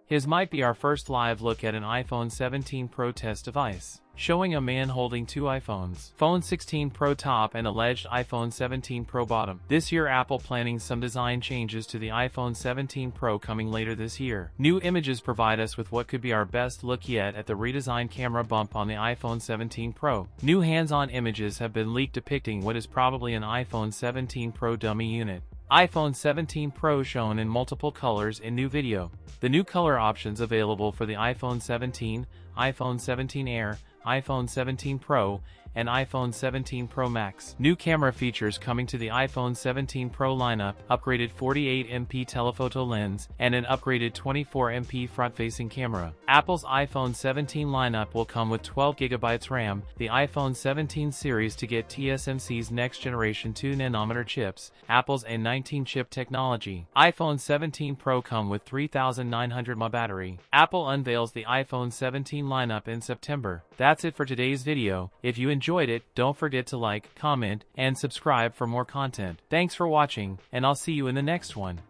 His might be our first live look at an iPhone 17 Pro test device, showing a man holding two iPhones, phone 16 Pro top and alleged iPhone 17 Pro bottom. This year Apple planning some design changes to the iPhone 17 Pro coming later this year. New images provide us with what could be our best look yet at the redesigned camera bump on the iPhone 17 Pro. New hands-on images have been leaked depicting what is probably an iPhone 17 Pro dummy unit. iPhone 17 Pro shown in multiple colors in new video. The new color options available for the iPhone 17, iPhone 17 Air, iPhone 17 Pro, and iPhone 17 Pro Max. New camera features coming to the iPhone 17 Pro lineup: upgraded 48MP telephoto lens and an upgraded 24MP front-facing camera. Apple's iPhone 17 lineup will come with 12GB RAM, the iPhone 17 series to get TSMC's next-generation 2nm chips, Apple's A19 chip technology. iPhone 17 Pro come with 3900 mAh battery. Apple unveils the iPhone 17 lineup in September. That's it for today's video. If you enjoyed it, don't forget to like, comment, and subscribe for more content. Thanks for watching, and I'll see you in the next one.